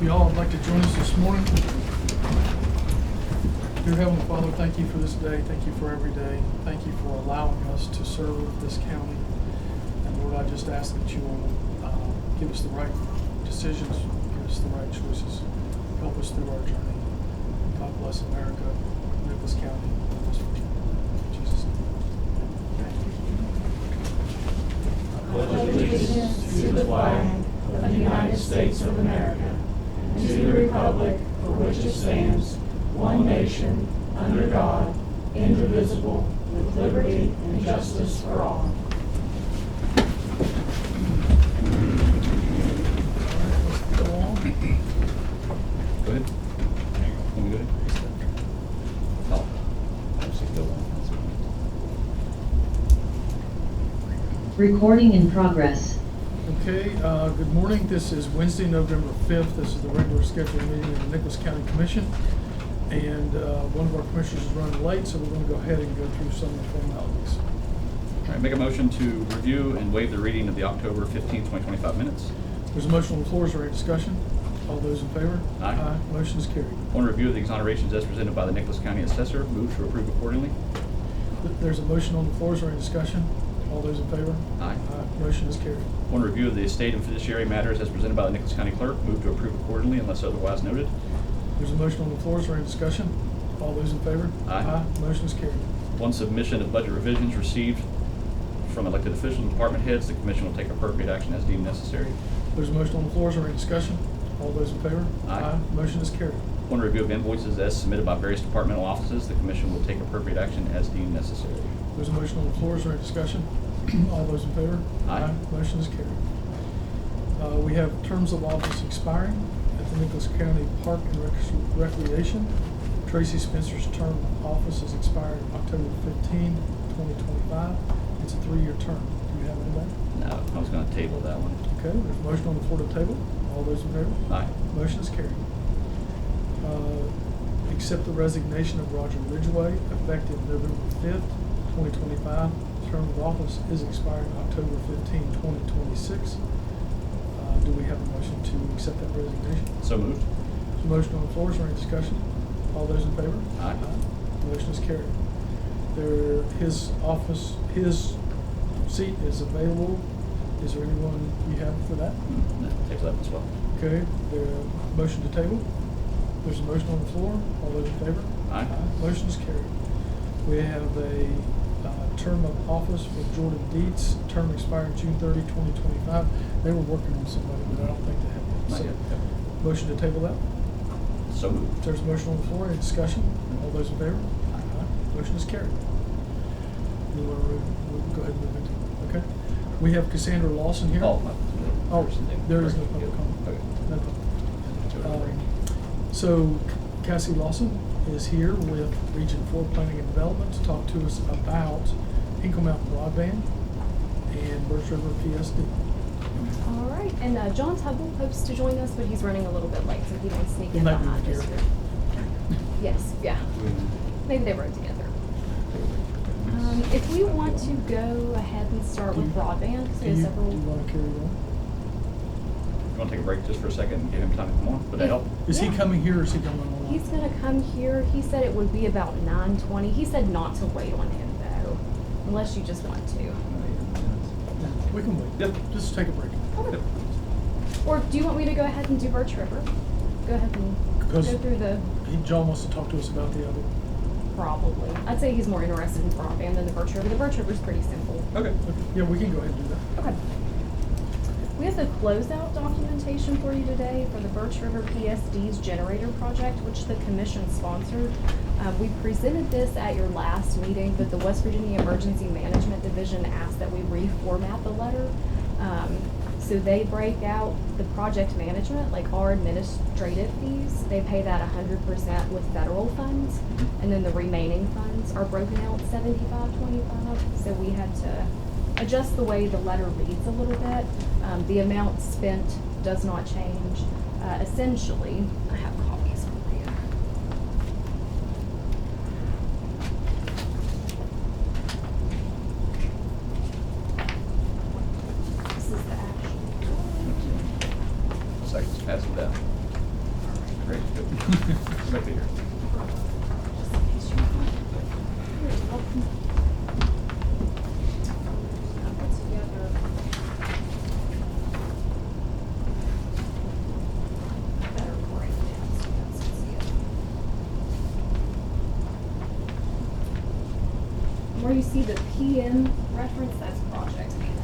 If y'all would like to join us this morning. Dear Heavenly Father, thank you for this day. Thank you for every day. Thank you for allowing us to serve this county. And Lord, I just ask that you will give us the right decisions, give us the right choices, help us through our journey. God bless America, Nicholas County, and West Virginia. In Jesus' name. I pledge allegiance to the flag of the United States of America and to the republic for which it stands, one nation, under God, indivisible, with liberty and justice for all. Go on. Go ahead. Want me to go ahead? Oh, I'll just go on. Recording in progress. Okay, good morning. This is Wednesday, November 5th. This is the regular scheduled meeting of the Nicholas County Commission. And one of our commissioners is running late, so we're going to go ahead and go through some of the formalities. All right, make a motion to review and waive the reading of the October 15th, 2025 minutes. There's a motion on the floor. Is there any discussion? All those in favor? Aye. Motion is carried. On review of the exonerations as presented by the Nicholas County Assessor, move to approve accordingly. There's a motion on the floor. Is there any discussion? All those in favor? Aye. Motion is carried. On review of the estate and fiduciary matters as presented by the Nicholas County Clerk, move to approve accordingly unless otherwise noted. There's a motion on the floor. Is there any discussion? All those in favor? Aye. Motion is carried. On submission of budget revisions received from elected officials and department heads, the commission will take appropriate action as deemed necessary. There's a motion on the floor. Is there any discussion? All those in favor? Aye. Motion is carried. On review of invoices as submitted by various departmental offices, the commission will take appropriate action as deemed necessary. There's a motion on the floor. Is there any discussion? All those in favor? Aye. Motion is carried. We have terms of office expiring at the Nicholas County Park and Recreation. Tracy Spencer's term of office is expiring October 15, 2025. It's a 3-year term. Do you have anybody? No, I was going to table that one. Okay, there's a motion on the floor to table. All those in favor? Aye. Motion is carried. Accept the resignation of Roger Ridgway effective November 5th, 2025. Term of office is expiring October 15, 2026. Do we have a motion to accept that resignation? So moved. There's a motion on the floor. Is there any discussion? All those in favor? Aye. Motion is carried. His seat is available. Is there anyone you have for that? No, table that as well. Okay, motion to table. There's a motion on the floor. All those in favor? Aye. Motion is carried. We have a term of office for Jordan Dietz, term expiring June 30, 2025. They were working on somebody, but I don't think they have it. Not So, yet. motion to table that. So moved. There's a motion on the floor. Any discussion? All those in favor? Motion is carried. You want to go ahead and move into it? Okay. We have Cassandra Lawson here. Oh, There is no public comment. Okay. No public. So Cassie Lawson is here with Region 4 Planning and Development to talk to us about Hinkle Mountain Broadband and Birch River PSD. All right, and John Tuggle hopes to join us, but he's running a little bit late, so he may sneak in Might be behind us here. here. Yes, yeah. Maybe they rode together. If we want to go ahead and start with broadband, because we Do have you several. want to carry on? You want to take a break just for a second and give him time to come on? Would that help? Is he Yeah. coming here or is he coming online? He's gonna come here. He said it would be about 9:20. He said not to wait on him though, unless you just want to. We can wait. Yep. Just take a break. Okay. Or do you want me to go ahead and do Birch River? Go ahead and Because go through the. John wants to talk to us about the other. Probably. I'd say he's more interested in broadband than the Birch River. The Birch River's pretty simple. Okay. Okay. Yeah, we can go ahead and do that. Okay. We have the closeout documentation for you today for the Birch River PSD's generator project, which the commission sponsored. We presented this at your last meeting, but the West Virginia Emergency Management Division asked that we reformat the letter. So they break out the project management, like our administrative fees, they pay that 100% with federal funds, and then the remaining funds are broken out 75-25. So we had to adjust the way the letter reads a little bit. The amount spent does not change. Essentially, I have copies for you. This is the actual. Seconds, pass it down. Great, good. Back to here. Just in case you're not. You're welcome. I put together a better breakdown so you guys can see it. Where you see the PM reference, that's project management.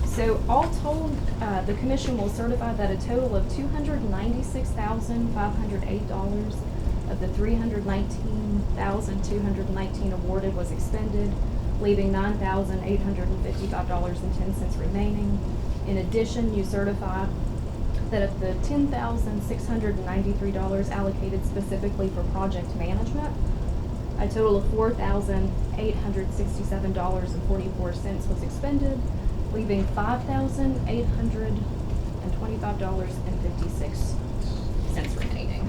So all told, the commission will certify that a total of $296,508 of the $319,219 awarded was expended, leaving $9,855.10 remaining. In addition, you certify that of the $10,693 allocated specifically for project management, a total of $4,867.44 was expended, leaving $5,825.56 remaining.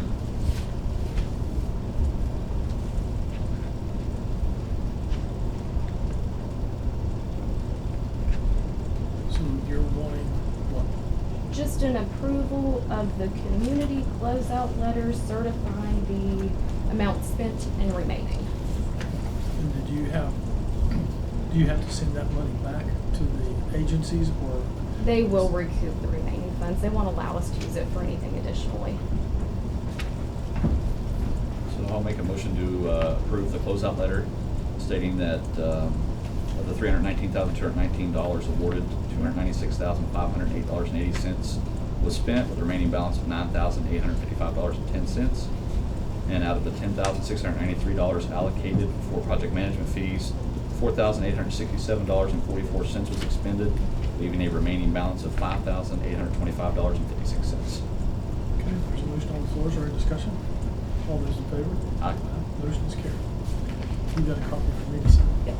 So you're wanting what? Just an approval of the community closeout letter certifying the amount spent and remaining. And do you have to send that money back to the agencies or? They will recoup the remaining funds. They won't allow us to use it for anything additionally. So I'll make a motion to approve the closeout letter stating that of the $319,219 awarded, $296,508.80 was spent, with a remaining balance of $9,855.10. And out of the $10,693 allocated for project management fees, $4,867.44 was expended, leaving a remaining balance of $5,825.56. Okay, there's a motion on the floor. Is there any discussion? All those in favor? Aye. Motion is carried. You got a copy for me to sign? Yep.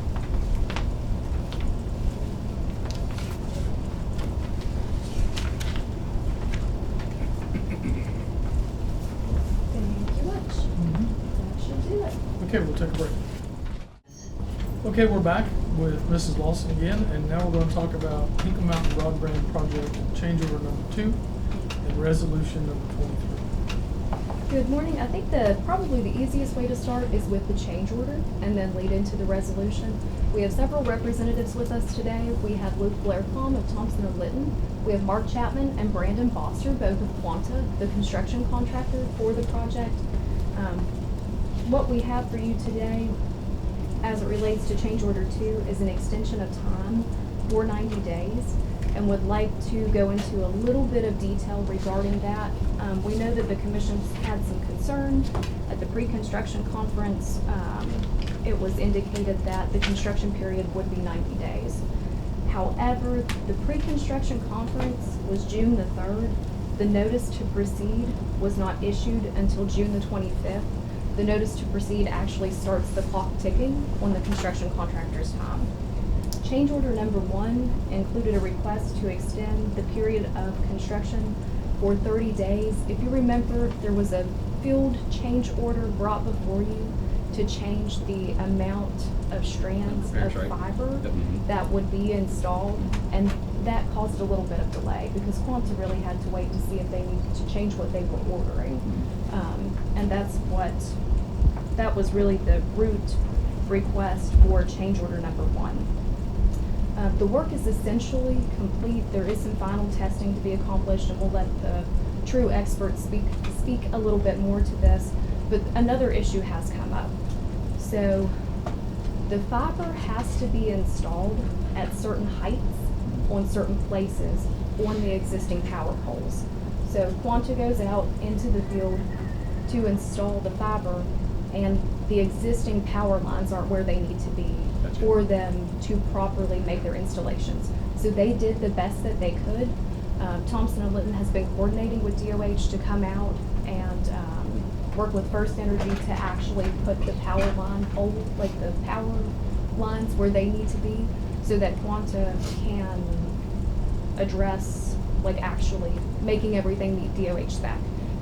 Thank you much. That should do it. Okay, we'll take a break. Okay, we're back with Mrs. Lawson again, and now we're going to talk about Hinkle Mountain Broadband Project change order number 2 and resolution number 23. Good morning. I think probably the easiest way to start is with the change order and then lead into the resolution. We have several representatives with us today. We have Luke Blair-Palm of Thompson & Litton. We have Mark Chapman and Brandon Foster, both of Quanta, the construction contractor for the project. What we have for you today, as it relates to change order 2, is an extension of time for 90 days, and would like to go into a little bit of detail regarding that. We know that the commission's had some concern at the pre-construction conference. It was indicated that the construction period would be 90 days. However, the pre-construction conference was June the 3rd. The notice to proceed was not issued until June the 25th. The notice to proceed actually starts the clock ticking on the construction contractor's time. Change order number 1 included a request to extend the period of construction for 30 days. If you remember, there was a field change order brought before you to change the amount of strands That's of right. fiber Yep. that would be installed, and that caused a little bit of delay because Quanta really had to wait to see if they needed to change what they were ordering. And that was really the root request for change order number 1. The work is essentially complete. There is some final testing to be accomplished, and we'll let the true experts speak a little bit more to this. But another issue has come up. So the fiber has to be installed at certain heights on certain places on the existing power poles. So Quanta goes out into the field to install the fiber, and the existing power lines aren't where they need to be Gotcha. for them to properly make their installations. So they did the best that they could. Thompson & Litton has been coordinating with DOH to come out and work with First Energy to actually put the power line pole, like the power lines where they need to be, so that Quanta can address, like, actually making everything meet DOH spec.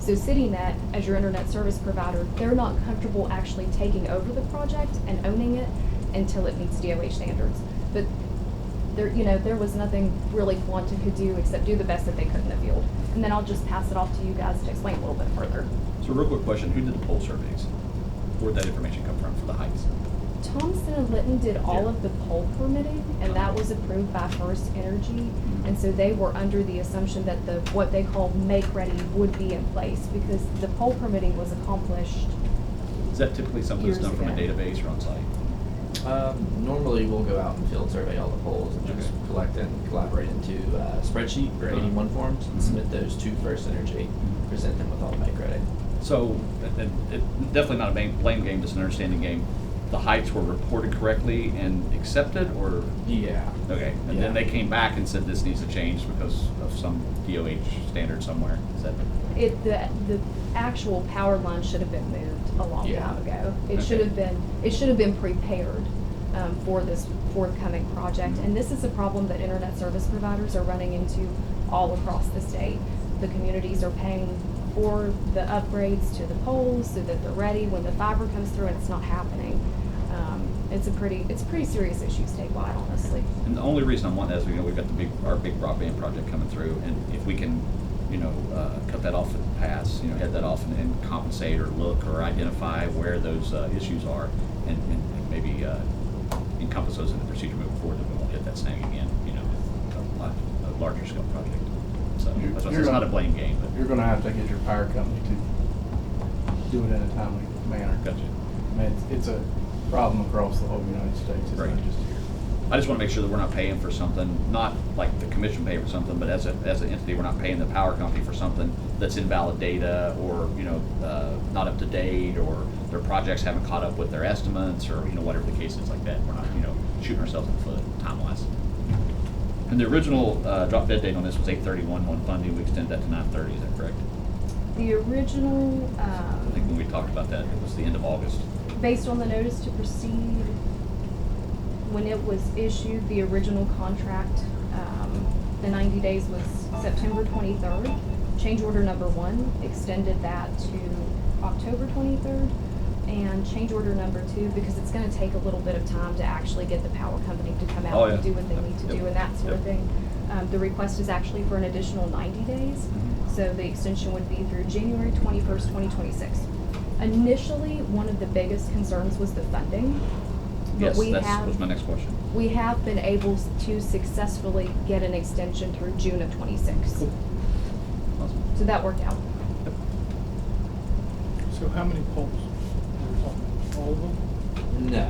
So CityNet, as your internet service provider, they're not comfortable actually taking over the project and owning it until it meets DOH standards. But there was nothing really Quanta could do except do the best that they could in the field. And then I'll just pass it off to you guys to explain a little bit further. So real quick question, who did the poll surveys? Where'd that information come from for the heights? Thompson and Litton did all Yeah. of the poll permitting, and that was approved by First Energy. And so they were under the assumption that what they call make-ready would be in place, because the poll permitting was accomplished. Is that typically something that's Years done from a ago. database or on site? Normally, we'll go out and field survey all the polls and just Okay. collect and collaborate into a spreadsheet or 81 forms and submit those to First Energy, present them with all the make ready. So, definitely not a blame game, just an understanding game. The heights were reported correctly and accepted, or? Yeah. Okay, and Yeah. then they came back and said this needs to change because of some DOH standard somewhere, is that? The actual power line should have been moved a long Yeah. time ago. It Okay. should have been prepared for this forthcoming project. And this is a problem that internet service providers are running into all across the state. The communities are paying for the upgrades to the poles so that they're ready when the fiber comes through, and it's not happening. It's a pretty serious issue statewide, honestly. And the only reason I want that is, we've got our big broadband project coming through, and if we can, cut that off at the pass, head that off and compensate or look or identify where those issues are, and maybe encompass those in the procedure moving forward, then we won't hit that snag again, a larger scale project. So that's why it's not a blame game, but. You're gonna have to get your power company to do it in a timely manner. Gotcha. I mean, it's a problem across the whole United States, it's Right. not just here. I just want to make sure that we're not paying for something, not like the commission paying for something, but as an entity, we're not paying the power company for something that's invalid data or, not up to date, or their projects haven't caught up with their estimates, or, whatever the case is like that. We're not, shooting ourselves in the foot time-wise. And the original drop dead date on this was 8/31 on funding. We extended that to 9/30, is that correct? The original, I think when we talked about that, it was the end of August. based on the notice to proceed, when it was issued, the original contract, the 90 days was September 23rd. Change order number 1 extended that to October 23rd. And change order number 2, because it's gonna take a little bit of time to actually get the power company to come Oh, out and yeah. do what they need to Yep. do and that sort of Yep. thing. The request is actually for an additional 90 days. Mhm. So the extension would be through January 21st, 2026. Initially, one of the biggest concerns was the funding. But Yes, we that was my next question. We have been able to successfully get an extension through June of 26. Cool. Awesome. So that worked out. Yep. So how many poles? All of them? No.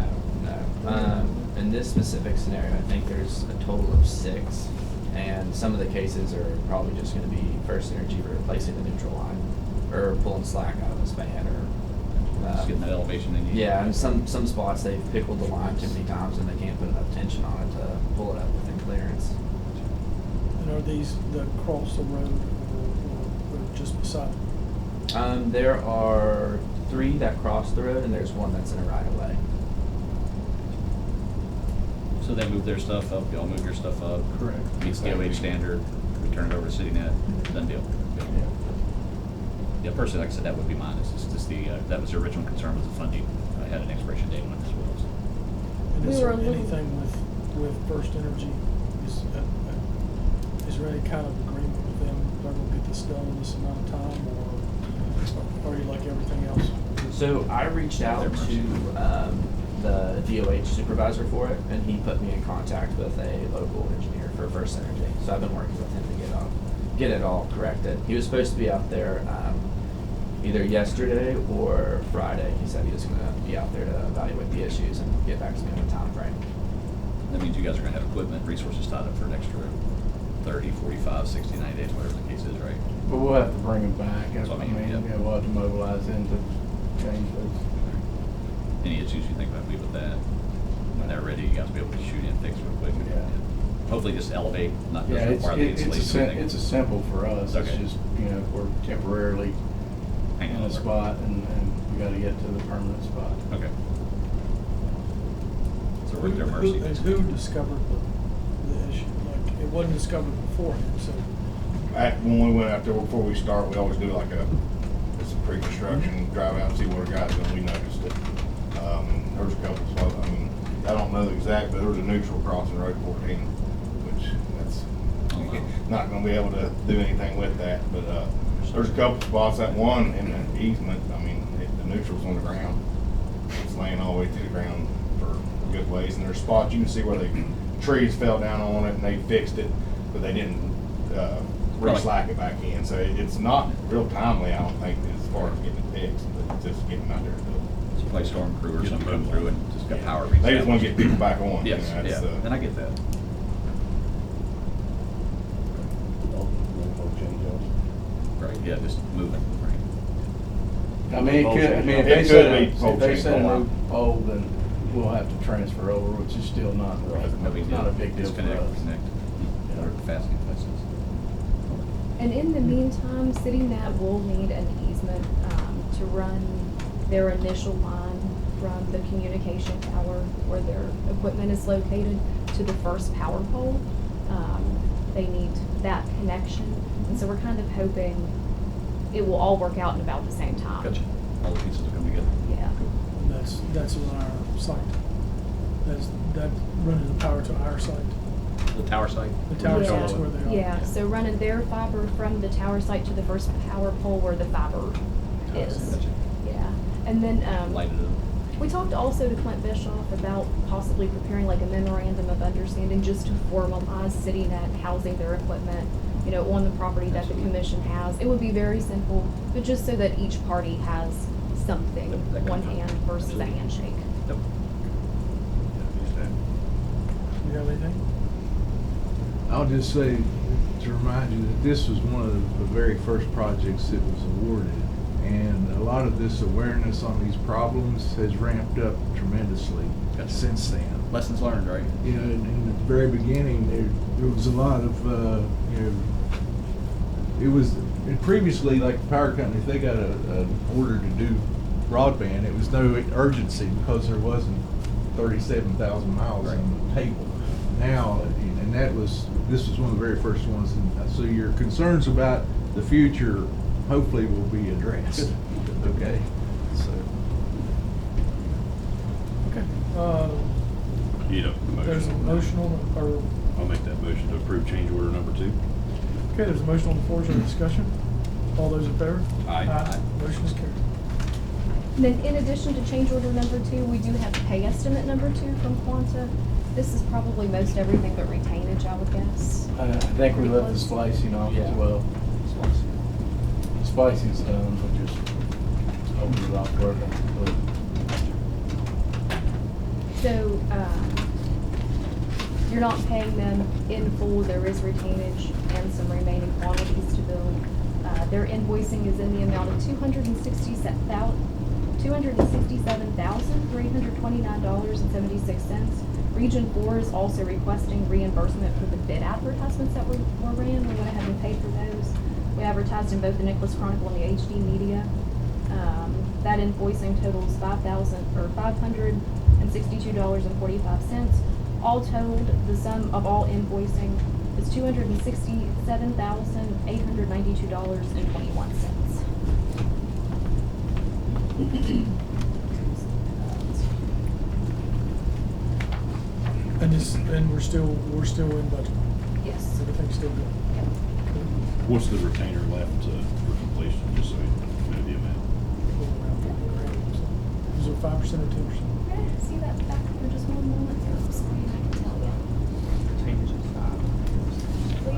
In this specific scenario, I think there's a total of 6, and some of the cases are probably just going to be First Energy replacing the neutral line, or pulling slack out of the span, or Just getting that elevation they need. yeah. And some spots they've pickled the line too many times, and they can't put enough tension on it to pull it up within clearance. And are these that cross the road or just beside? There are 3 that cross the road, and there's 1 that's in a right of way. So they move their stuff up, y'all move your stuff up. Correct. Meets DOH standard, we turn it over to CityNet, done deal. Yeah, personally, like I said, that would be mine, it's just that was the original concern, was the funding. I had an expiration date on it as well. So. And We is were there a little- anything with First Energy, is there any kind of agreement with them, they're gonna get this done in this amount of time, or are you like everything else? So I reached out Their mercy. to the DOH supervisor for it, and he put me in contact with a local engineer for First Energy. So I've been working with him to get it all corrected. He was supposed to be out there either yesterday or Friday. He said he was going to be out there to evaluate the issues and get back to me on the time frame. That means you guys are gonna have equipment, resources tied up for an extra 30, 45, 60, 90 days, whatever the case is, right? But we'll have to bring them back, That's what I mean, yeah. we'll have to mobilize in to change those. Any issues you think might be with that? When they're ready, you guys will be able to shoot in, fix real quick. Yeah. Hopefully just elevate, not Yeah, just require the installation. it's a simple for us, it's Okay. just, we're temporarily Hang in on a over. spot and we gotta get to the permanent spot. Okay. So we're at their mercy. Who discovered the issue? Like, it wasn't discovered beforehand, so. When we went out there, before we start, we always do like a construction, drive out and see what a guy's doing, we noticed it. There's a couple spots, I mean, I don't know the exact, but there was a neutral crossing Road 14, which that's Oh, wow. not gonna be able to do anything with that, but, there's a couple spots, that one in the easement, I mean, the neutral's on the ground. It's laying all the way to the ground for a good ways, and there's spots, you can see where the trees fell down on it and they fixed it, but they didn't, re-slack it back in, so it's not real timely, I don't think, as far as getting it fixed, but it's just getting out there to do it. So play storm crew or Get something them come through and just got power. They just wanna get people back on. you Yes, know, that's, yeah, and I get that. No change else. Right, yeah, just moving, right. I mean, it could, I mean, if It they could set, be pole if they change set a more. new pole, then we'll have to transfer over, which is still not, No big it's not a deal. big deal for Disconnect, us. connect. Yeah. Or fast places. And in the meantime, CityNet will need an easement to run their initial line from the communication tower where their equipment is located to the first power pole. They need that connection, and so we're kind of hoping it will all work out in about the same time. Gotcha. All the pieces will come together. Yeah. And that's on our site. That running the power to our site. The tower site? The tower Yeah. site's where they are. Yeah, so running their fiber from the tower site to the first power pole where the fiber is. Gotcha. Yeah, and then, Light it up. we talked also to Clint Bischoff about possibly preparing like a memorandum of understanding just to formalize CityNet housing their equipment, you know, on the property that the commission has. It would be very simple, but just so that each party has something, That one comes up. hand versus a Absolutely. handshake. Yep. You have anything? I'll just say, to remind you that this was one of the very first projects that was awarded. And a lot of this awareness on these problems has ramped up tremendously Gotcha. since then. Lessons learned, right? You know, in the very beginning, there was a lot of, you know, it was, and previously, like the power company, if they got an order to do broadband, it was no urgency because there wasn't 37,000 miles Right. on the table. Now, and this was one of the very first ones, and so your concerns about the future hopefully will be addressed. Okay, so. Okay. Need a There's a motion on, or, I'll make that motion to approve change order number 2. okay, there's a motion on the floor, is there any discussion? All those in favor? Aye. Aye. Motion is carried. And then in addition to change order number 2, we do have pay estimate number 2 from Quanta. This is probably most everything but retainage, I would guess. I think we left the splicing off as well. Splicing's done, we just opened it off further. So, you're not paying them in full, there is retainage and some remaining quantities to bill. Their invoicing is in the amount of $267,329.76. Region 4 is also requesting reimbursement for the bid advertisements that were ran. We went ahead and paid for those. We advertised in both the Nicholas Chronicle and the HD Media. That invoicing totals $562.45. All told, the sum of all invoicing is $267,892.21. And we're still in budget. Yes. Everything's still good. What's the retainer left for completion, just so you know the amount? Around $40,000. Is it 5% or 10%? See that back for just one moment there, I'm sorry, I can tell you.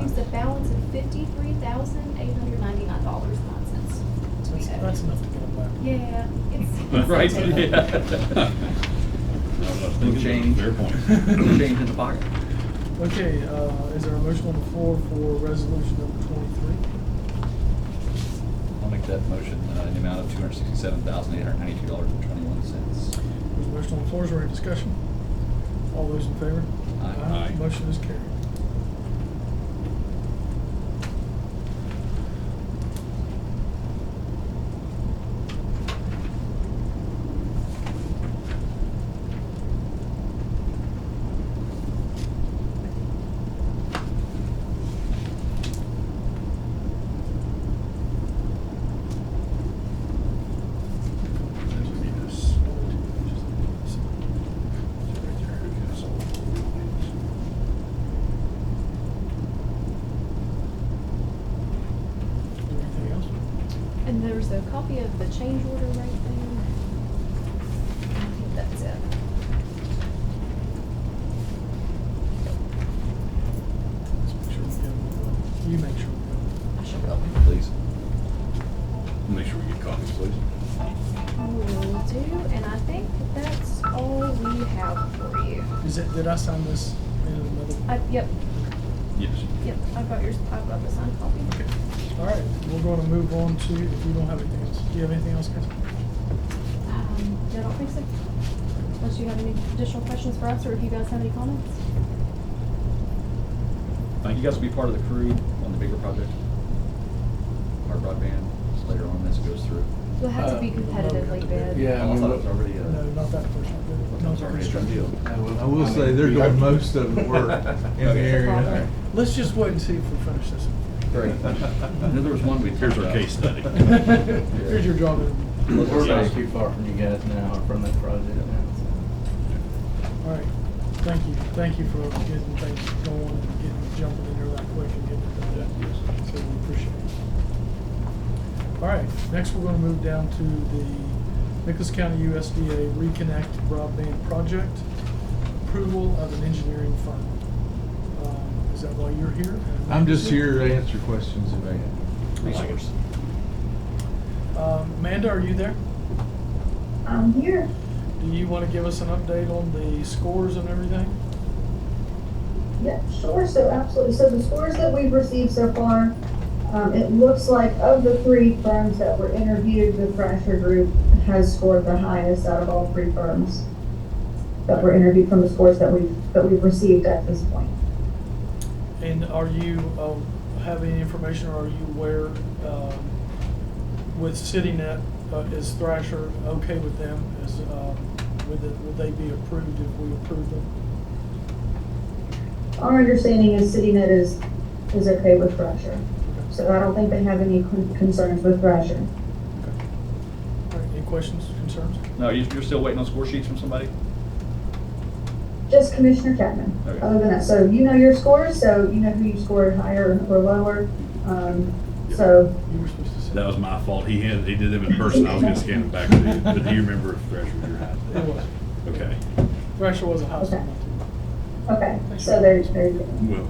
Leaves a balance of $53,899.09. That's enough to get them back. Yeah, it's. Right, it's- yeah. I was Little thinking change. fair point. Little change in the pocket. Okay, is there a motion on the floor for resolution number 23? I'll make that motion in the amount of $267,892.21. There's a motion on the floor, is there any discussion? All those in favor? Aye. Aye. Motion is carried. there's a copy of the change order right there. I think that's it. Let's make sure we get them. You make sure we get I should go. Please. Make sure we get copies, please. Will do, and I think that's all we have for you. them. Did I sign this in another? Yep, Yes. yep, I've got the signed copy. Okay. All right, we're going to move on to, if you don't have anything else. Do you have anything else, Chris? No, I don't think so. Unless you have any additional questions for us, or if you guys have any comments? You guys will be part of the crew on the bigger project? Our broadband, later on as it goes through. You'll have to be competitively bid. Yeah, Oh, I thought it was already, No, not that person. No, it's already a done deal. I will say they're doing most of the work in the area. Let's just wait and see if we finish this. Great. I knew there was one we. Here's our case study. Here's your job. We're not too far from you guys now, or from that project now. All right, thank you for getting things going and jumping in there that quick and getting it done. So we appreciate it. All right, next we're gonna move down to the Nicholas County USDA Reconnect Broadband Project, approval of an engineering firm. Is that why you're here? I'm just here to answer questions if they have. Resource. Amanda, are you there? I'm here. Do you want to give us an update on the scores and everything? Yeah, sure. So absolutely. So the scores that we've received so far, it looks like of the 3 firms that were interviewed, the Thrasher Group has scored the highest out of all 3 firms that were interviewed from the scores that we've received at this point. And are you, have any information, or are you aware, with CityNet, is Thrasher okay with them? Would they be approved if we approve them? Our understanding is CityNet is okay with Thrasher. So I don't think they have any concerns with Thrasher. Okay. All right, any questions, concerns? No, you're still waiting on score sheets from somebody? Just Commissioner Chapman. Okay. Other than that, so you know your scores, so you know who you scored higher or lower. So You were supposed to say. That was my fault. He did them in person. I was gonna scan them back to you. But do you remember if Thrasher was your high? It was. Okay. Thrasher was a high school. okay, so there's very good. Well,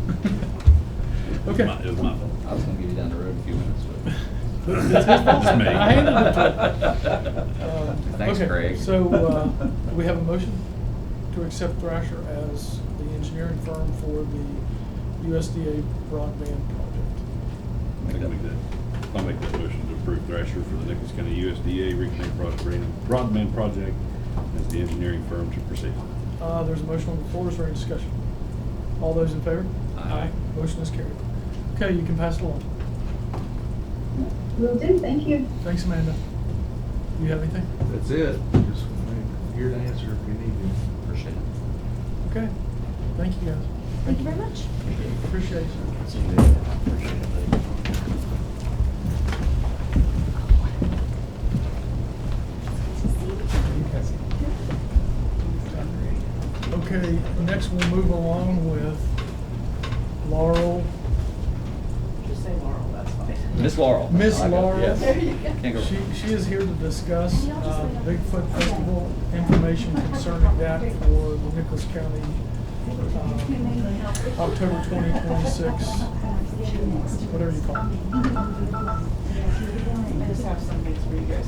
Okay. it was my fault. I was gonna give you down the road in a few minutes, but. It's his fault. It's me. I handed it to him. Thanks, Okay, Craig. So, do we have a motion to accept Thrasher as the engineering firm for the USDA broadband project? I'll make that motion to approve Thrasher for the Nicholas County USDA Reconnect Broadband Project as the engineering firm to proceed. There's a motion on the floor. Is there any discussion? All those in favor? Aye. Motion is carried. Okay, you can pass it along. Will do, thank you. Thanks, Amanda. You have anything? That's it. Just here to answer if you need to. Appreciate it. Okay. Thank you, guys. Thank you very much. Appreciate it. Okay, next we'll move along with Laurel. Just say Laurel, that's fine. Miss Laurel. Miss I got it, Laurel. yes. There you go. Can't go. She is here to discuss Bigfoot Festival information concerning that for the Nicholas County, October 2026, whatever you call it. I just have some things for you guys.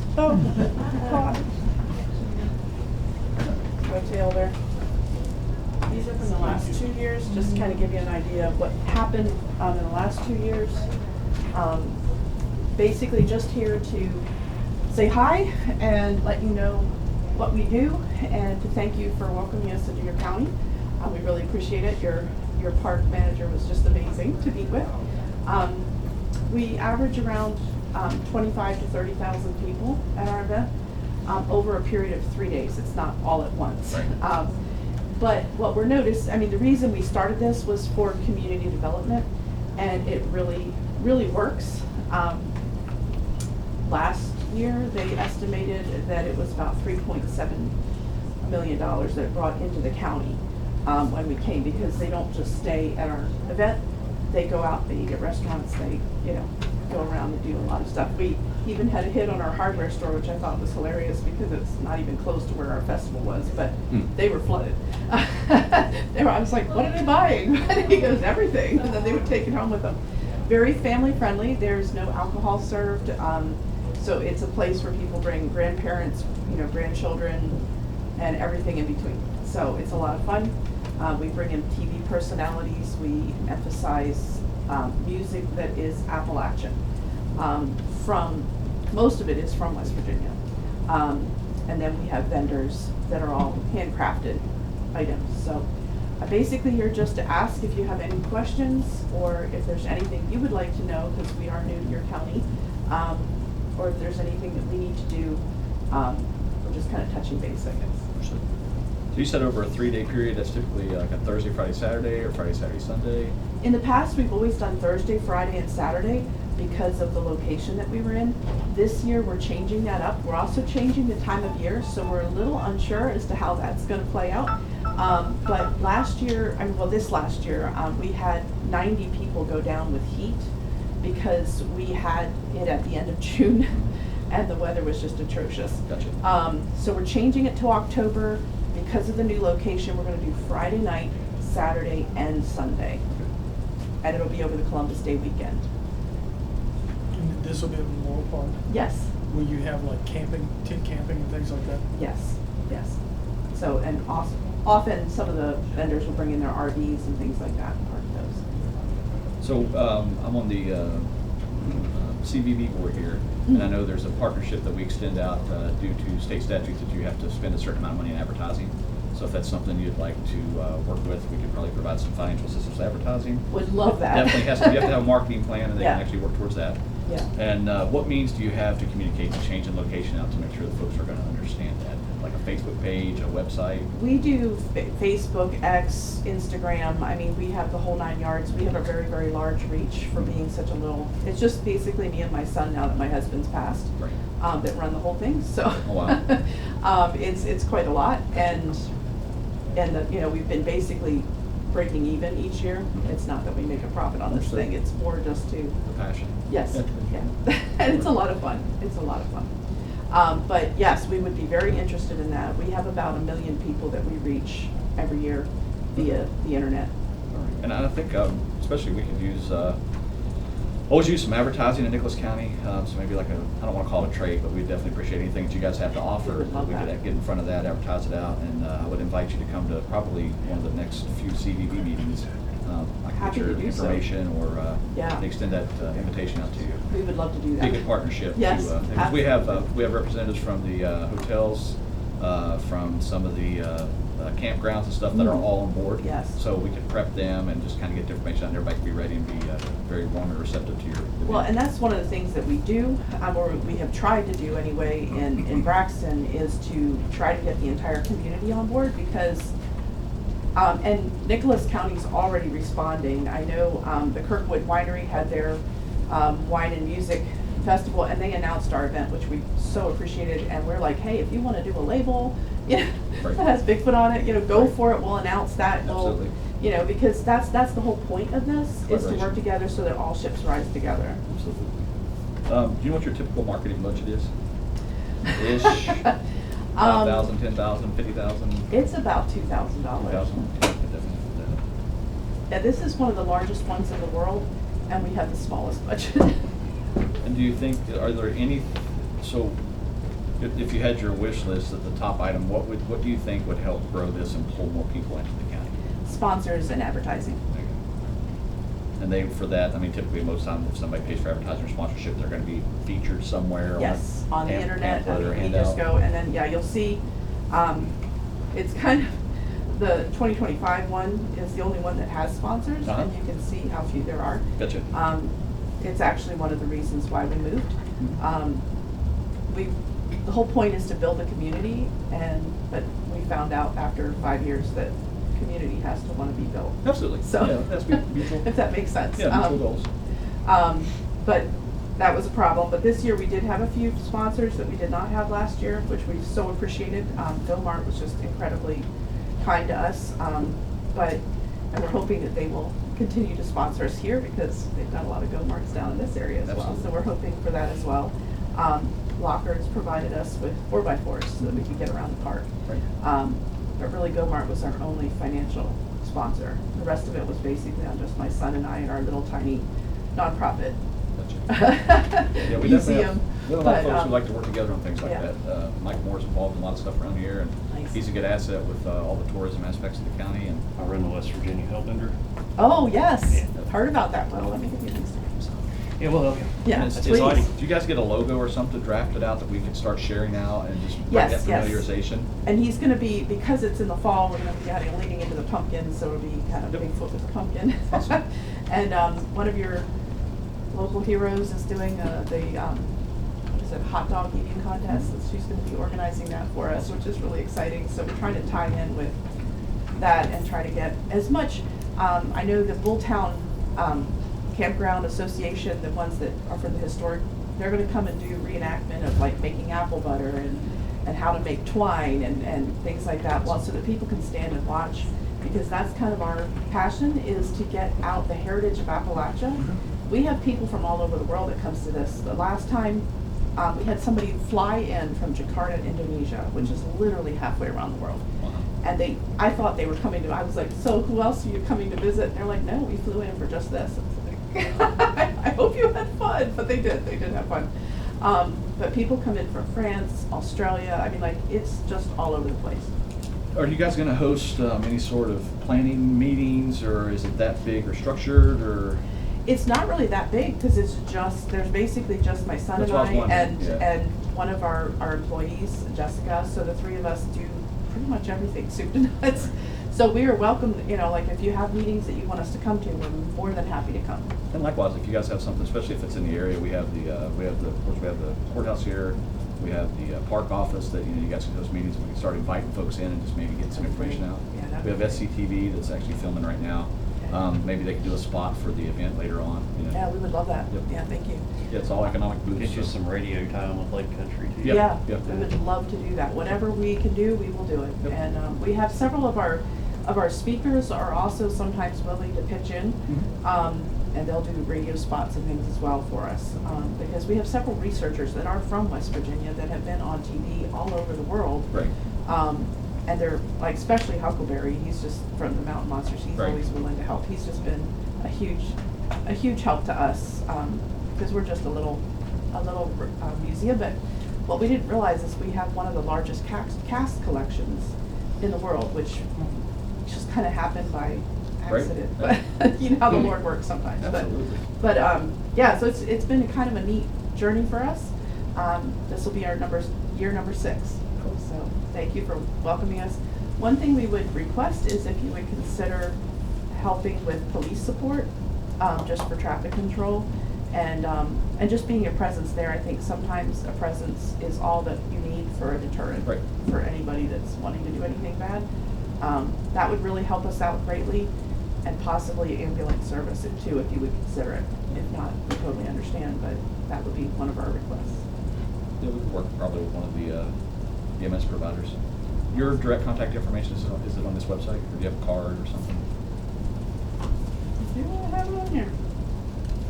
Go tail there. These are from the last 2 years, just to kind of give you an idea of what happened in the last 2 years. Basically just here to say hi and let you know what we do and to thank you for welcoming us into your county. We really appreciate it. Your park manager was just amazing to meet with. We average around 25 to 30,000 people at our event over a period of 3 days. It's not all at once. Right. But what we're the reason we started this was for community development, and it really, really works. Last year, they estimated that it was about $3.7 million that it brought into the county when we came, because they don't just stay at our event. they go out, they eat at restaurants, they, you know, go around and do a lot of stuff. We even had a hit on our hardware store, which I thought was hilarious because it's not even close to where our festival was, but they were flooded. I was like, what are they buying? And he goes, everything, and then they would take it home with them. Very family friendly, there's no alcohol served, so it's a place where people bring grandparents, you know, grandchildren, and everything in between. So it's a lot of fun. We bring in TV personalities, we emphasize music that is Appalachian. Most of it is from West Virginia. And then we have vendors that are all handcrafted items. So basically you're just to ask if you have any questions or if there's anything you would like to know, because we are new to your county, or if there's anything that we need to do. We're just kind of touching base, I guess. So you said over a 3-day period, that's typically like a Thursday, Friday, Saturday, or Friday, Saturday, Sunday? In the past, we've always done Thursday, Friday, and Saturday because of the location that we were in. This year, we're changing that up. We're also changing the time of year, so we're a little unsure as to how that's gonna play out. But last year, this last year, we had 90 people go down with heat because we had it at the end of June and the weather was just atrocious. Gotcha. So we're changing it to October. Because of the new location, we're gonna do Friday night, Saturday, and Sunday. And it'll be over the Columbus Day weekend. And this will be a Memorial Park. Yes, Will you have like camping, tent camping and things like that? yes, yes. So, and often some of the vendors will bring in their RVs and things like that and park those. So I'm on the CVB board here, and I know there's a partnership that we extend out due to state statutes that you have to spend a certain amount of money in advertising. So if that's something you'd like to work with, we could probably provide some financial assistance with advertising. Would love that. Definitely has to, you have to have a marketing plan, and they Yeah. can actually work towards that. Yeah. And what means do you have to communicate the change in location out to make sure that folks are going to understand that? Like a Facebook page, a website? We do Facebook, X, Instagram. I mean, we have the whole 9 yards. We have a very, very large reach for being such a little, it's just basically me and my son now that my husband's passed, Right. that run the whole thing, so. Oh, wow. It's quite a lot, and you know, we've been basically breaking even each year. It's not that we make a profit on this thing, it's more just to, The passion. yes, yeah. And it's a lot of fun, it's a lot of fun. But yes, we would be very interested in that. We have about 1 million people that we reach every year via the internet. And I think, especially we could use, always use some advertising in Nicholas County. So maybe like I don't want to call it a trade, but we definitely appreciate anything that you guys have to offer. We would love We could that. get in front of that, advertise it out, and I would invite you to come to probably one of the next few CVB meetings. I can Happy get your to do so. information or Yeah. extend that invitation out to you. We would love to do Be that. a good partnership. Yes, Because we have representatives from the hotels, from some of the campgrounds and stuff that are all on board. Yes. So we can prep them and just kind of get the information out, and everybody can be ready and be very warm and receptive to your event. Well, and that's one of the things that we do, or we have tried to do anyway in Braxton, is to try to get the entire community on board because, and Nicholas County's already responding. I know the Kirkwood Winery had their wine and music festival, and they announced our event, which we so appreciated, and we're like, hey, if you want to do a label, you know, Right. that has Bigfoot on it, you know, go for it, we'll announce that. We'll- Absolutely. You know, because that's the whole point of this, is to Collaboration. work together so that all ships rise together. Absolutely. Do you know what your typical marketing budget is? Ish? 5,000, 10,000, 50,000? It's about $2,000. 2,000? Yeah, this is one of the largest ones in the world, and we have the smallest budget. And do you think, are there any, so if you had your wish list at the top item, what do you think would help grow this and pull more people into the county? Sponsors and advertising. And they, for that, I mean, typically most times if somebody pays for advertising or sponsorship, they're gonna be featured somewhere. Yes, on the internet, pamphlet or you just handout. go, and then, yeah, you'll see, it's kind of, the 2025 one is the only one that has sponsors, Uh-huh. and you can see how few there are. Gotcha. It's actually one of the reasons why we moved. The whole point is to build a community, but we found out after 5 years that community has to want to be built. Absolutely. So, Yeah, that's mutual. if that makes sense. Yeah, mutual goals. But that was a problem. But this year we did have a few sponsors that we did not have last year, which we so appreciated. Phil Mart was just incredibly kind to us. And we're hoping that they will continue to sponsor us here because they've got a lot of Go Marks down in this area as well. Absolutely. So we're hoping for that as well. Lockers provided us with 4x4s so that we could get around the park. Right. But really, Go Mart was our only financial sponsor. The rest of it was basically on just my son and I and our little tiny nonprofit Gotcha. Yeah, we definitely have, museum. we have a lot of But, folks who like to work together on things like yeah. that. Mike Moore's involved in a lot of stuff around here, and Nice. he's a good asset with all the tourism aspects of the county. And I run the West Virginia Hellbender. Oh, yes, Yeah. I've heard about that. Well, let me give you these. Yeah, well, Yeah, It's please. exciting. Do you guys get a logo or something drafted out that we can start sharing out and just bring Yes, that yes. familiarization? And he's gonna be, because it's in the fall, we're gonna be adding, leading into the pumpkin, so it'll be kind of Yep. Bigfoot with a pumpkin. Awesome. And, one of your local heroes is doing, what is it, hot dog eating contest, and she's gonna be organizing that for us, which is really exciting, so we're trying to tie in with that and try to get as much, I know the Bulltown, Campground Association, the ones that are for the historic, they're gonna come and do reenactment of like making apple butter and how to make twine and things like that, well, so that people can stand and watch, because that's kind of our passion, is to get out the heritage of Appalachia. We have people from all over the world that comes to this. The last time, we had somebody fly in from Jakarta, Indonesia, which is literally halfway around the world. Wow. And I thought they were coming to, I was like, so who else are you coming to visit? And they're like, no, we flew in for just this. I was like, I hope you had fun, but they did have fun. But people come in from France, Australia, I mean, like, it's just all over the place. Are you guys gonna host any sort of planning meetings, or is it that big or structured, or? It's not really that big, because it's just, there's basically just my son That's and what I was I wondering, yeah. and one of our employees, Jessica, so the three of us do pretty much everything, soup to nuts. So we are welcome, you know, like if you have meetings that you want us to come to, we're more than happy to come. And likewise, if you guys have something, especially if it's in the area, we have the, of course, we have the courthouse here, we have the park office that, you guys can host meetings, we can start inviting folks in and just maybe get some information out. Yeah, that'd We have be SCTV that's actually filming right now. Okay. Maybe they can do a spot for the event later on, Yeah, we would love that. Yep. Yeah, thank you. Yeah, it's all economic boost. Get you so- some radio time with Lake Country too. Yep, Yeah, yep. we would love to do that. Whatever we can do, we will do it. Yep. And we have several of our speakers are also sometimes willing to pitch in. Mhm. And they'll do radio spots and things as well for us. Because we have several researchers that are from West Virginia that have been on TV all over the world. Right. And they're, like, especially Huckleberry, he's just from the Mountain Monsters, he's Right. always willing to help. He's just been a huge help to us, because we're just a little museum. But what we didn't realize is we have one of the largest cast collections in the world, which just kind of happened by Right. accident. But you know how the Lord works sometimes. Absolutely. But yeah, so it's been kind of a neat journey for us. This will be our year number 6. So thank you for welcoming us. One thing we would request is if you would consider helping with police support, just for traffic control, and just being a presence there. I think sometimes a presence is all that you need for a deterrent Right. for anybody that's wanting to do anything bad. That would really help us out greatly, and possibly ambulance service too, if you would consider it. If not, we totally understand, but that would be one of our requests. Yeah, we could work probably with one of the EMS providers. Your direct contact information, is it on this website, or do you have a card or something? Do I have it on here?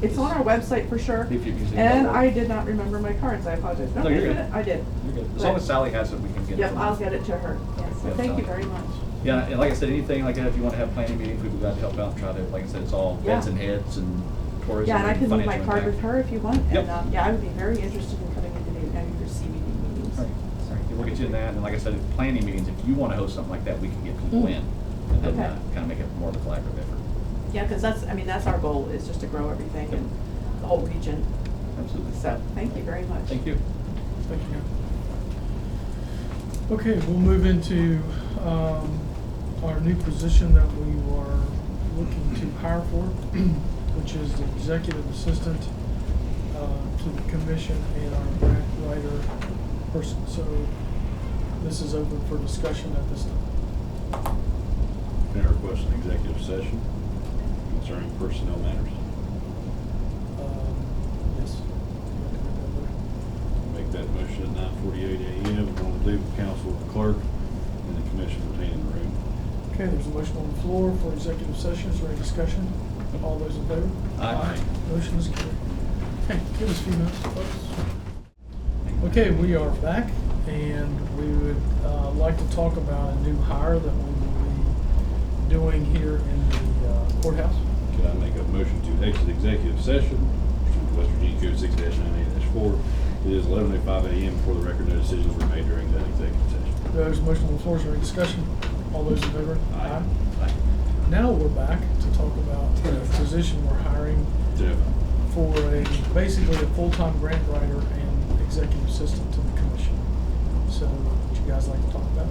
It's on our website for sure. If you're using And Bellwether. I did not remember my cards, I apologize. No, I you're did good. it. I did. You're good. As long as Sally has it, we can get it. Yep, from I'll her. get it to her. Yes, so Yeah, thank you Sally. very much. Yeah, and like I said, anything like that, if you want to have planning meetings, we'd be glad to help out and try to, like I said, it's all Yeah. heads and heads and tourism. Yeah, and I can leave my financial card with impact. her if you want. Yep. And, yeah, I would be very interested in coming into your CBD meetings. Right. Yeah, we'll get you in that, and like I said, planning meetings, if you want to host something like that, we can get people in, and then Okay. kind of make it more of a collaborative effort. Yeah, because that's our goal, is just to grow everything Yep. in the whole region. Absolutely. So, thank you very much. Thank you. Thank you. Okay, we'll move into our new position that we are looking to hire for, which is the executive assistant to the commission and our grant writer person. So this is open for discussion at this time. May I request an executive session concerning personnel matters? Yes. Make that motion at 9:48 a.m. We're going to leave council with the clerk and the commission retaining the room. Okay, there's a motion on the floor for executive session. Is there any discussion? All those in favor? Aye. Motion is carried. Okay, give us a few minutes, folks. Okay, we are back, and we would like to talk about a new hire that we will be doing here in the courthouse. Could I make a motion to exit executive session, pursuant to West Virginia Code 6-98-4? It is 11:05 a.m. before the record no decisions were made during that executive session. There's a motion on the floor, is there any discussion? All those in favor? Aye. Now we're back to talk about the position we're hiring Jeff? for basically a full-time grant writer and executive assistant to the commission. So, would you guys like to talk about?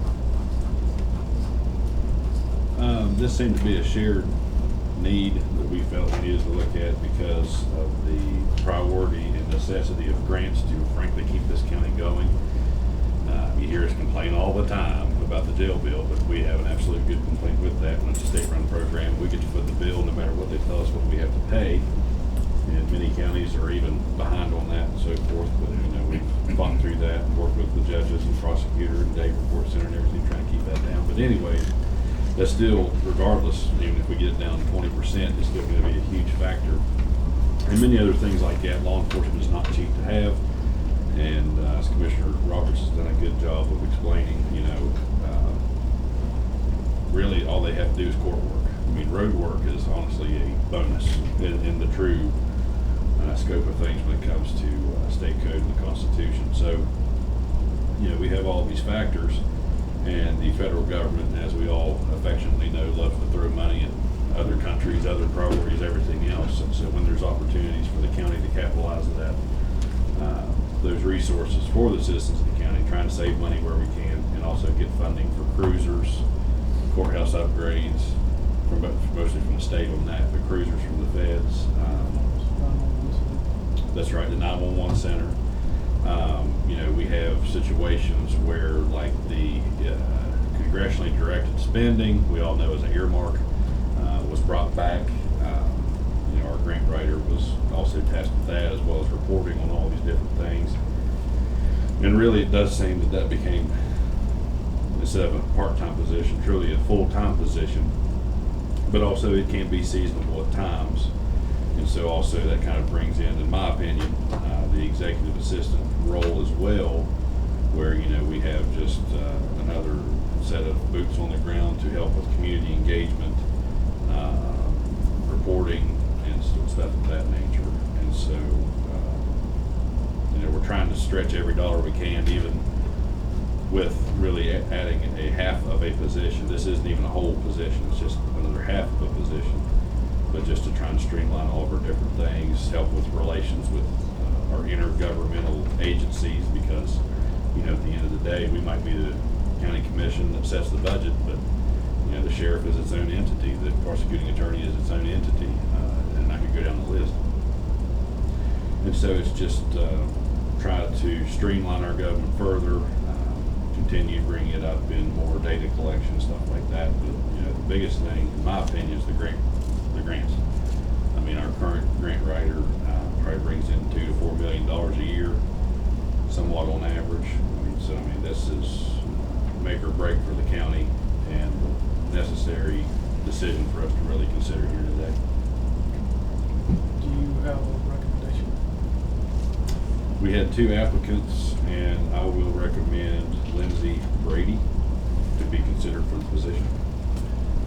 This seemed to be a shared need that we felt we needed to look at because of the priority and necessity of grants to frankly keep this county going. You hear us complain all the time about the jail bill, but we have an absolute good complaint with that. When it's a state-run program, we get to foot the bill no matter what they tell us what we have to pay. And many counties are even behind on that and so forth, but we've fought through that and worked with the judges and prosecutor and day report center and everything, trying to keep that down. But anyway, that's still, regardless, even if we get it down to 20%, it's still going to be a huge factor. And many other things like that. Law enforcement is not cheap to have, and as Commissioner Roberts has done a good job of explaining, really all they have to do is court work. I mean, road work is honestly a bonus in the true scope of things when it comes to state code and the Constitution. So, we have all these factors, and the federal government, as we all affectionately know, loves to throw money at other countries, other priorities, everything else. And so when there's opportunities for the county to capitalize that, those resources for the citizens of the county, trying to save money where we can, and also get funding for cruisers, courthouse upgrades, mostly from the state on that, but cruisers from the feds. That's right, the 911 center. We have situations where, like the congressionally directed spending, we all know as an earmark, was brought back. Our grant writer was also tasked with that, as well as reporting on all these different things. And really, it does seem that became, instead of a part-time position, truly a full-time position. But also, it can be seasonable at times. And so also that kind of brings in my opinion, the executive assistant role as well, where, we have just another set of boots on the ground to help with community engagement, reporting, and stuff of that nature. And so, we're trying to stretch every dollar we can, even with really adding a half of a position. This isn't even a whole position, it's just another half of a position. But just to try and streamline all of our different things, help with relations with our intergovernmental agencies, because, at the end of the day, we might be the county commission that sets the budget, but, the sheriff is its own entity, the prosecuting attorney is its own entity, and I could go down the list. And so it's just try to streamline our government further, continue bringing it up in more data collection, stuff like that. But, the biggest thing, in my opinion, is the grants. I mean, our current grant writer probably brings in $2 to $4 million a year, somewhat on average. This is make or break for the county, and necessary decision for us to really consider here today. Do you have a recommendation? We had 2 applicants, and I will recommend Lindsay Brady to be considered for the position.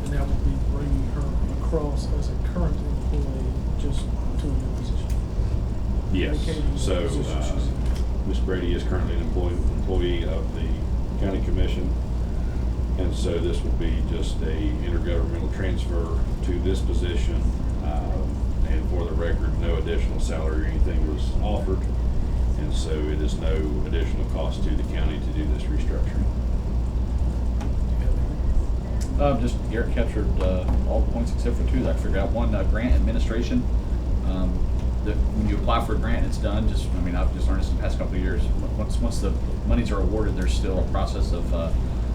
And that would be bringing her across as a current employee just to a new position. Yes, Vacating the so position she's in. Ms. Brady is currently an employee of the county commission, and so this would be just a intergovernmental transfer to this position, and for the record, no additional salary or anything was offered, and so it is no additional cost to the county to do this restructuring. Just Garrett captured all the points except for 2 that I figured out. One, grant administration. When you apply for a grant, it's done. I've just learned this in the past couple of years. Once the monies are awarded, there's still a process of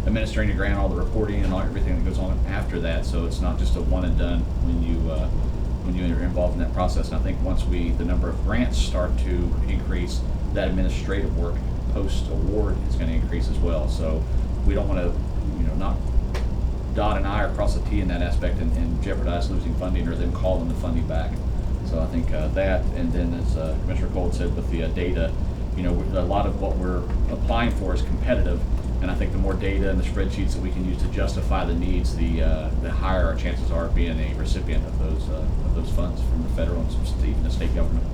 administering the grant, all the reporting and everything that goes on after that. So it's not just a one and done when you are involved in that process. And I think once the number of grants start to increase, that administrative work post award is going to increase as well. So we don't want to, not dot an I or cross a T in that aspect and jeopardize losing funding or them calling the funding back. So I think that, and then as Commissioner Gold said with the data, you know, a lot of what we're applying for is competitive, and I think the more data and the spreadsheets that we can use to justify the needs, the higher our chances are of being a recipient of those funds from the federal and even the state government.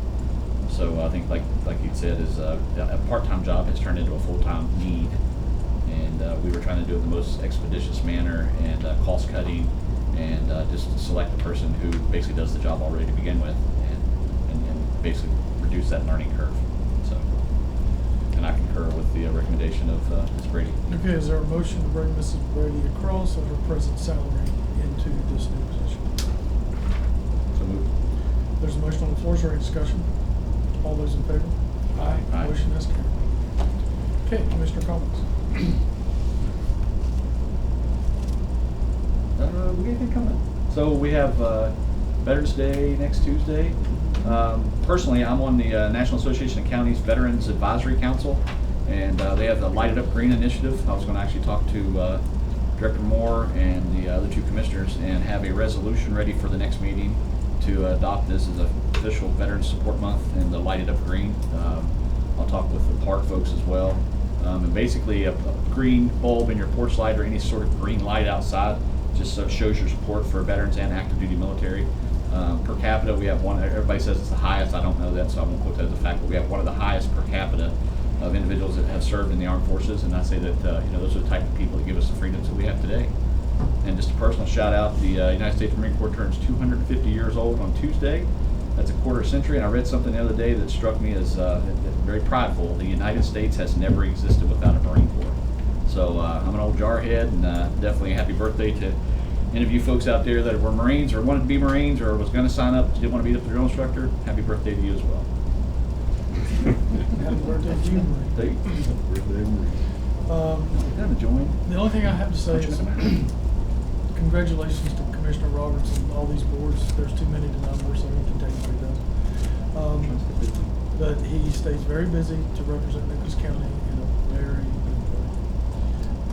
So I think, like you said, is a part-time job has turned into a full-time need, and we were trying to do it in the most expeditious manner and cost-cutting, and just to select a person who basically does the job already to begin with, and basically reduce that learning curve. So, and I concur with the recommendation of Ms. Brady. Okay, is there a motion to bring Mrs. Brady across at her present salary into this new position? So moved. There's a motion on the floor, is there any discussion? All those in favor? Aye. Aye. Motion has carried. Okay, Commissioner comments? We got anything coming? So we have Veterans Day next Tuesday. Personally, I'm on the National Association of Counties Veterans Advisory Council, and they have the Light It Up Green initiative. I was going to actually talk to Director Moore and the other two commissioners and have a resolution ready for the next meeting to adopt this as an official Veterans Support Month and the Light It Up Green. I'll talk with the park folks as well. And basically a green bulb in your porch light or any sort of green light outside just shows your support for veterans and active duty military. Per capita, we have one, everybody says it's the highest. I don't know that, so I won't quote that as a fact, but we have one of the highest per capita of individuals that have served in the armed forces, and I say that you know, those are the type of people that give us the freedoms that we have today. And just a personal shout out, the United States Marine Corps turns 250 years old on Tuesday. That's a quarter century, and I read something the other day that struck me as very prideful. The United States has never existed without a Marine Corps. So I'm an old jarhead, and definitely a happy birthday to any of you folks out there that were Marines or wanted to be Marines or was going to sign up, didn't want to be the drill instructor. Happy birthday to you as well. Happy birthday to you, Marie. Thank you. Birthday, Marie. Kind of join. The only thing I have to say is congratulations to Commissioner Roberts and all these boards. There's too many to number, so he can take what he does. But he stays very busy to represent Nicholas County in a very good way.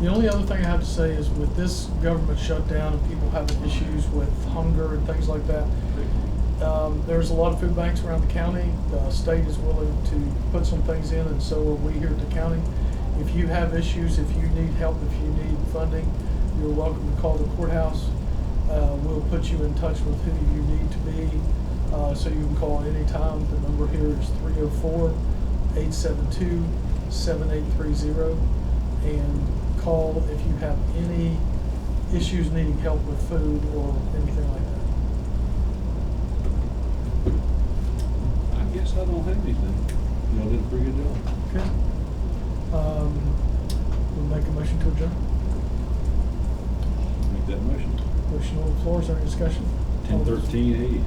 The only other thing I have to say is with this government shutdown and people having issues with hunger and things like that, there's a lot of food banks around the county. The state is willing to put some things in, and so are we here at the county. If you have issues, if you need help, if you need funding, you're welcome to call the courthouse. We'll put you in touch with who you need to be, so you can call anytime. The number here is 304-872-7830, and call if you have any issues needing help with food or anything like that. I guess I don't have anything. Y'all did a pretty good job. Okay. We'll make a motion to adjourn. Make that motion. Motion on the floor, is there any discussion? 10:13, hey.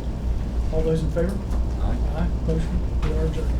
All those in favor? Aye. Aye. Motion, we are adjourned.